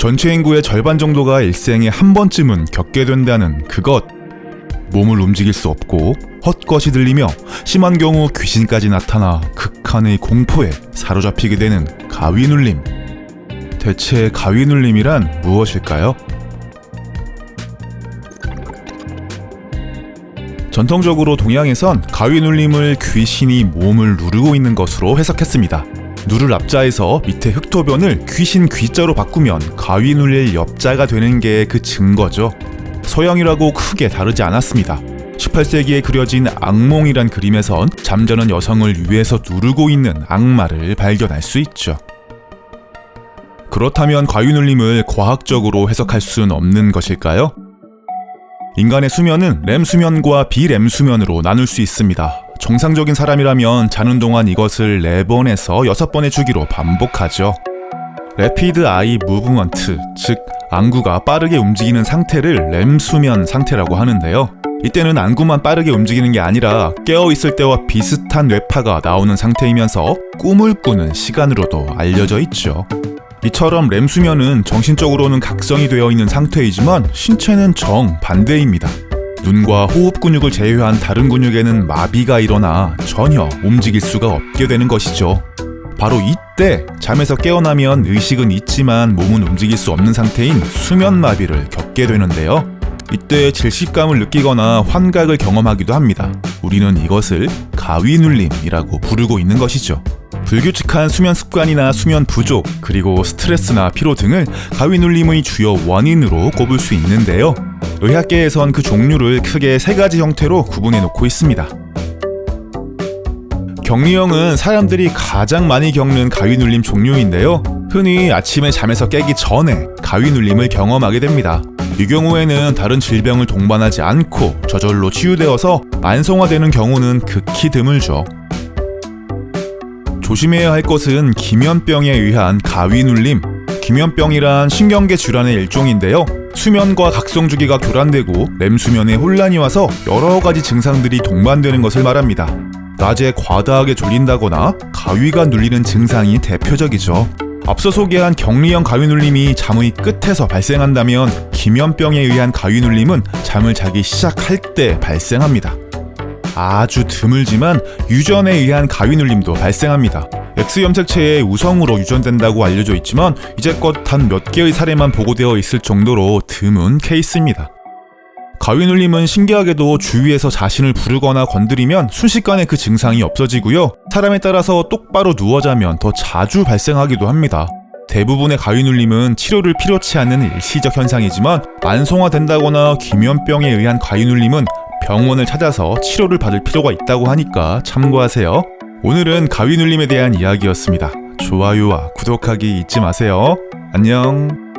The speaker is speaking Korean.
전체 인구의 절반 정도가 일생에 한 번쯤은 겪게 된다는 그것. 몸을 움직일 수 없고 헛것이 들리며 심한 경우 귀신까지 나타나 극한의 공포에 사로잡히게 되는 가위눌림. 대체 가위눌림이란 무엇일까요? 전통적으로 동양에선 가위눌림을 귀신이 몸을 누르고 있는 것으로 해석했습니다. 누를 앞자에서 밑에 흑토변을 귀신 귀자로 바꾸면 가위 눌릴 옆자가 되는 게 그 증거죠. 서양이라고 크게 다르지 않았습니다. 18세기에 그려진 악몽이란 그림에선 잠자는 여성을 위에서 누르고 있는 악마를 발견할 수 있죠. 그렇다면 가위눌림을 과학적으로 해석할 수는 없는 것일까요? 인간의 수면은 렘수면과 비렘수면으로 나눌 수 있습니다. 정상적인 사람이라면 자는 동안 이것을 4번에서 6번의 주기로 반복하죠. Rapid Eye Movement, 즉 안구가 빠르게 움직이는 상태를 렘수면 상태라고 하는데요. 이때는 안구만 빠르게 움직이는 게 아니라 깨어있을 때와 비슷한 뇌파가 나오는 상태이면서 꿈을 꾸는 시간으로도 알려져 있죠. 이처럼 렘수면은 정신적으로는 각성이 되어 있는 상태이지만 신체는 정반대입니다. 눈과 호흡 근육을 제외한 다른 근육에는 마비가 일어나 전혀 움직일 수가 없게 되는 것이죠. 바로 이때 잠에서 깨어나면 의식은 있지만 몸은 움직일 수 없는 상태인 수면마비를 겪게 되는데요. 이때 질식감을 느끼거나 환각을 경험하기도 합니다. 우리는 이것을 가위눌림이라고 부르고 있는 것이죠. 불규칙한 수면 습관이나 수면 부족, 그리고 스트레스나 피로 등을 가위눌림의 주요 원인으로 꼽을 수 있는데요. 의학계에선 그 종류를 크게 3가지 형태로 구분해 놓고 있습니다. 격리형은 사람들이 가장 많이 겪는 가위눌림 종류인데요. 흔히 아침에 잠에서 깨기 전에 가위눌림을 경험하게 됩니다. 이 경우에는 다른 질병을 동반하지 않고 저절로 치유되어서 만성화되는 경우는 극히 드물죠. 조심해야 할 것은 기면병에 의한 가위눌림. 기면병이란 신경계 질환의 일종인데요. 수면과 각성 주기가 교란되고 렘수면에 혼란이 와서 여러 가지 증상들이 동반되는 것을 말합니다. 낮에 과다하게 졸린다거나 가위가 눌리는 증상이 대표적이죠. 앞서 소개한 격리형 가위눌림이 잠의 끝에서 발생한다면 기면병에 의한 가위눌림은 잠을 자기 시작할 때 발생합니다. 아주 드물지만 유전에 의한 가위눌림도 발생합니다. X염색체의 우성으로 유전된다고 알려져 있지만 이제껏 단 몇 개의 사례만 보고되어 있을 정도로 드문 케이스입니다. 가위눌림은 신기하게도 주위에서 자신을 부르거나 건드리면 순식간에 그 증상이 없어지고요. 사람에 따라서 똑바로 누워 자면 더 자주 발생하기도 합니다. 대부분의 가위눌림은 치료를 필요치 않는 일시적 현상이지만 만성화된다거나 기면병에 의한 가위눌림은 병원을 찾아서 치료를 받을 필요가 있다고 하니까 참고하세요. 오늘은 가위눌림에 대한 이야기였습니다. 좋아요와 구독하기 잊지 마세요. 안녕.